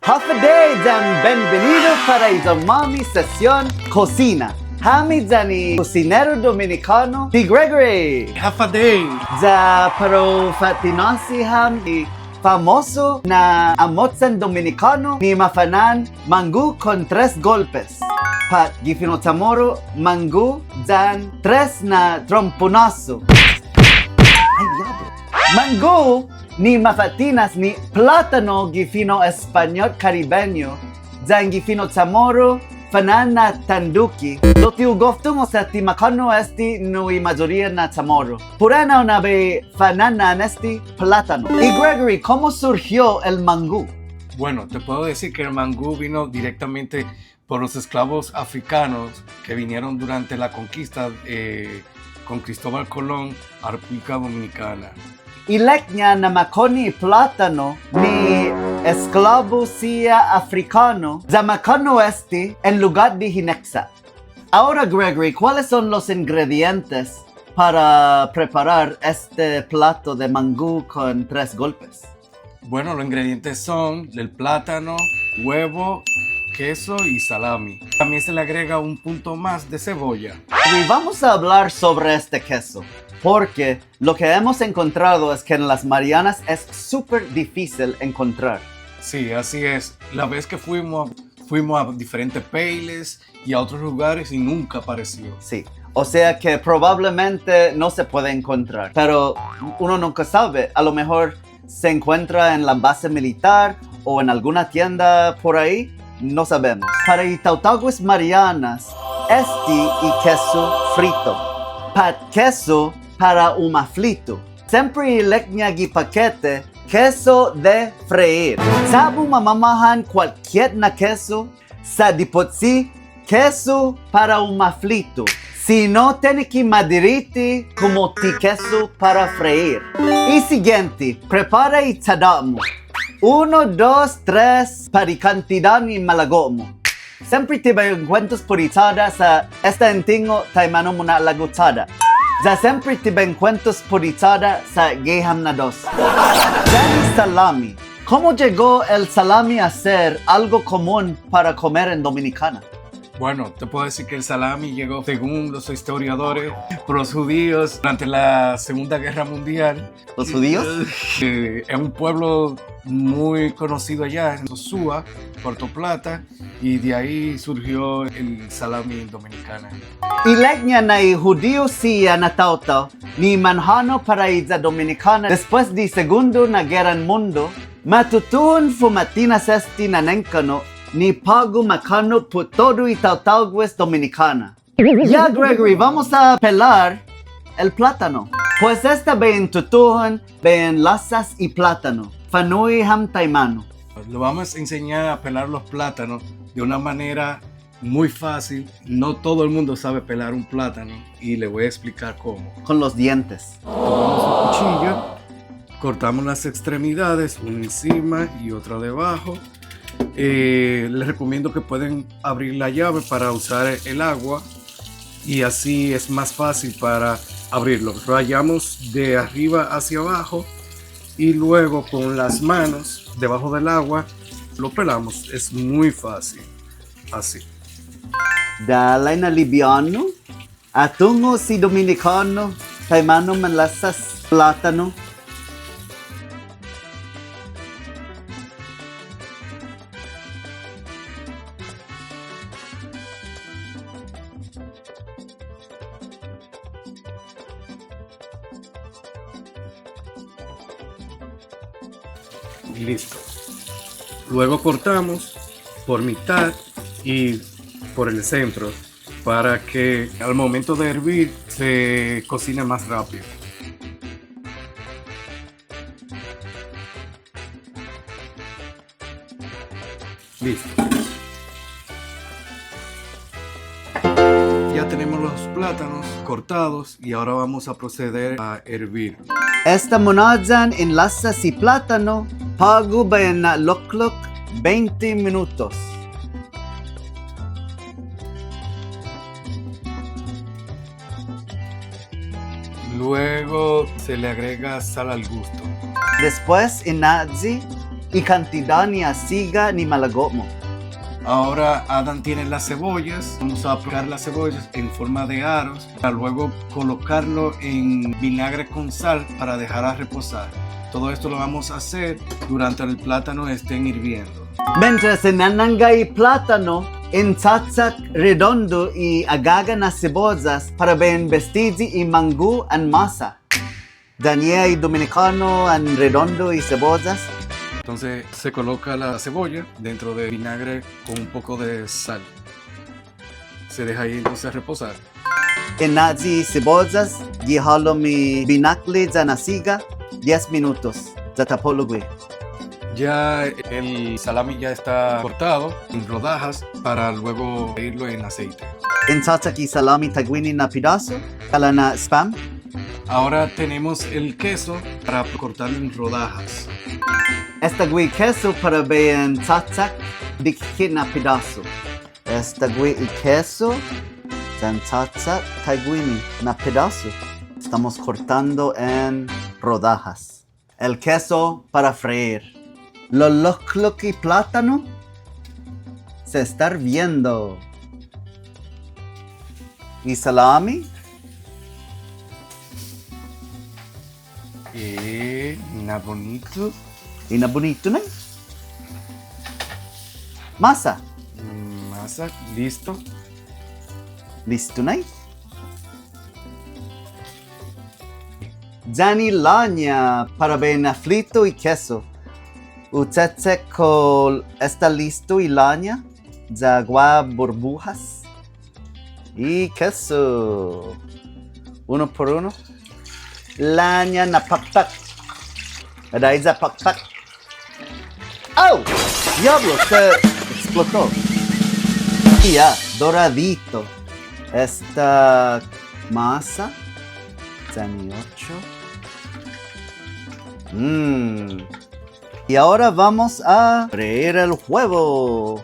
Happy Day and bienvenidos para Izomami Sesión Cocina. Hamidani, cocinero dominicano, T. Gregory. Half a day. Za pero fatinasi ham ni famoso na amotsan dominicano ni mafanan mangu con 3 golpes. Pat gifino tamoro mangu dan 3 na tromponazo. Ay, diablo. Mango ni mafatinas ni plátano gifino español caribeño dan gifino tamoro fanan na tanduki lo tiugoftungo sa timakano esti nui mayoría na tamoro purana na be fanan na esti plátano. Y Gregory, ¿cómo surgió el mangú? Bueno, te puedo decir que el mangú vino directamente por los esclavos africanos que vinieron durante la conquista con Cristóbal Colón a República Dominicana. Y leña na makoni plátano ni esclavo sia africano zamakano esti en lugar de hinexa. Ahora, Gregory, ¿cuáles son los ingredientes para preparar este plato de mangú con 3 golpes? Bueno, los ingredientes son el plátano, huevo, queso y salami. También se le agrega un punto más de cebolla. Y vamos a hablar sobre este queso, porque lo que hemos encontrado es que en las Marianas es súper difícil encontrar. Sí, así es. La vez que fuimos a diferentes peiles y a otros lugares y nunca apareció. Sí, o sea que probablemente no se puede encontrar, pero uno nunca sabe. A lo mejor se encuentra en la base militar o en alguna tienda por ahí, no sabemos. Para Itautaguas Marianas, y queso frito. Pat queso para un maflito. Sempre leña y paquete, queso de freír. Sabu mamamahan cualquier na queso, sa dipotsi, queso para un maflito. Si no tiene que madiriti como ti queso para freír. Y siguiente, prepara y tadamo. 1, 2, 3 para cantidad ni malagomo. Sempre te encuentras por itada sa esta entingo taimano muna lagotada. Ya sempre te encuentras por itada sa geham na 2. Ya salami. ¿Cómo llegó el salami a ser algo común para comer en Dominicana? Bueno, te puedo decir que el salami llegó, según los historiadores, por los judíos durante la Segunda Guerra Mundial. ¿Los judíos? Es un pueblo muy conocido allá, en Sosúa, Puerto Plata, y de ahí surgió el salami dominicano. Y leña na judío si anatauta, ni manjano para isla dominicana después de Segundo na Guerra Mundo, matutun fumatinas esti nanencano, ni pago macano por todo Itautaguas Dominicana. Ya, Gregory, vamos a pelar el plátano. Pues esta ven tutuhan, ven lasas y plátano. Fanui ham taimano. Lo vamos a enseñar a pelar los plátanos de una manera muy fácil. No todo el mundo sabe pelar un plátano y le voy a explicar cómo. Con los dientes. Tomamos un cuchillo, cortamos las extremidades, una encima y otra debajo. Les recomiendo que pueden abrir la llave para usar el agua y así es más fácil para abrirlo. Rayamos de arriba hacia abajo y luego con las manos debajo del agua lo pelamos. Es muy fácil, así. Dalay na libiano, atungo si dominicano, taimano man lasas plátano. Y listo. Luego cortamos por mitad y por el centro para que al momento de hervir se cocine más rápido. Listo. Ya tenemos los plátanos cortados y ahora vamos a proceder a hervir. Esta monazan en lasas y plátano, pago bayan na loklok 20 minutos. Luego se le agrega sal al gusto. Después, inadzi y cantidad ni asiga ni malagomo. Ahora Adam tiene las cebollas. Vamos a aplicar las cebollas en forma de aros para luego colocarlo en vinagre con sal para dejar a reposar. Todo esto lo vamos a hacer durante el plátano estén hirviendo. Mientras enanangay plátano, en tzatzak redondo y agaga nas cebollas para ben vestigi y mangú en masa. Daniel y dominicano en redondo y cebollas. Entonces se coloca la cebolla dentro de vinagre con un poco de sal. Se deja ahí entonces reposar. En nazi cebollas, gihalo mi binakli janasiga 10 minutos. Zatapologui. Ya el salami ya está cortado en rodajas para luego freírlo en aceite. En tzatzak y salami taguini na pedazo, kalana spam. Ahora tenemos el queso para cortarlo en rodajas. Esta gui queso para ben tzatzak dikit na pedazo. Esta gui y queso, en tzatzak taguini na pedazo. Estamos cortando en rodajas. El queso para freír. Lo y plátano se está hirviendo. Y salami. Na bonito. Y na bonito, ¿no? Masa. Masa, listo. Listo, ¿no? Jani laña para ben frito y queso. Utsetse con está listo y laña. Jagua burbujas. Y queso. Uno por uno. Laña na pakpak. Adaiza pakpak. ¡Oh! ¡Diablo! Se explotó. Y ya, doradito. Esta masa. Jani 8. Y ahora vamos a freír el huevo.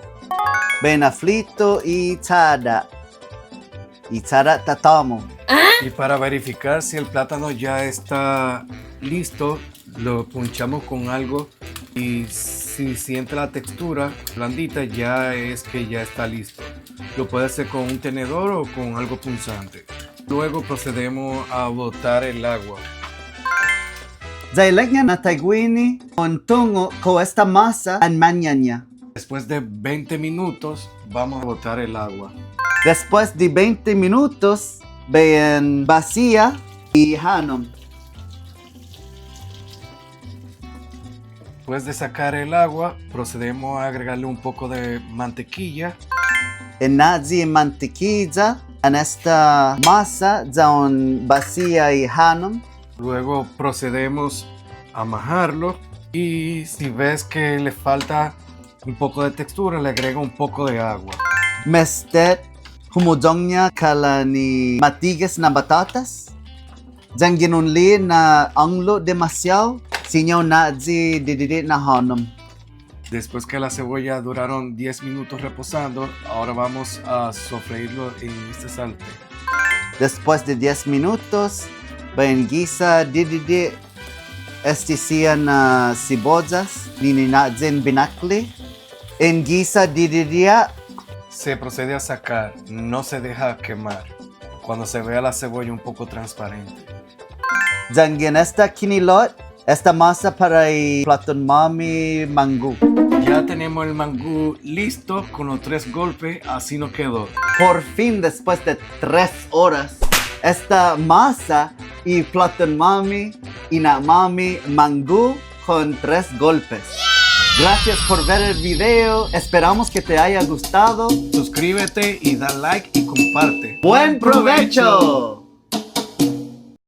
Benaflito y tada. Y tada tatamo. Y para verificar si el plátano ya está listo, lo punchamos con algo y si siente la textura blandita, ya es que ya está listo. Lo puede hacer con un tenedor o con algo punzante. Luego procedemos a botar el agua. Zailegna na taiguini ontungo con esta masa en mañana. Después de 20 minutos vamos a botar el agua. Después de 20 minutos, ven vacía y hanom. Después de sacar el agua, procedemos a agregarle un poco de mantequilla. En nazi mantequilla en esta masa don vacía y hanom. Luego procedemos a majarlo y si ves que le falta un poco de textura, le agrega un poco de agua. Mestet humudongnya kalani matigas na batatas. Jang ginunli na anglo demasiado. Sinyo nazi dididit na hanom. Después que la cebolla duraron 10 minutos reposando, ahora vamos a sofreírlo en este sartén. Después de 10 minutos, ben guisa dididit estician cebollas nininatzin binakli. En guisa dididia. Se procede a sacar, no se deja quemar. Cuando se vea la cebolla un poco transparente. Jangin esta kinilot, esta masa para el platón mami mangú. Ya tenemos el mangú listo con los 3 golpes, así nos quedó. Por fin, después de 3 horas, esta masa y platón mami y na mami mangú con 3 golpes. Gracias por ver el video, esperamos que te haya gustado. Suscríbete y da like y comparte. ¡Buen provecho!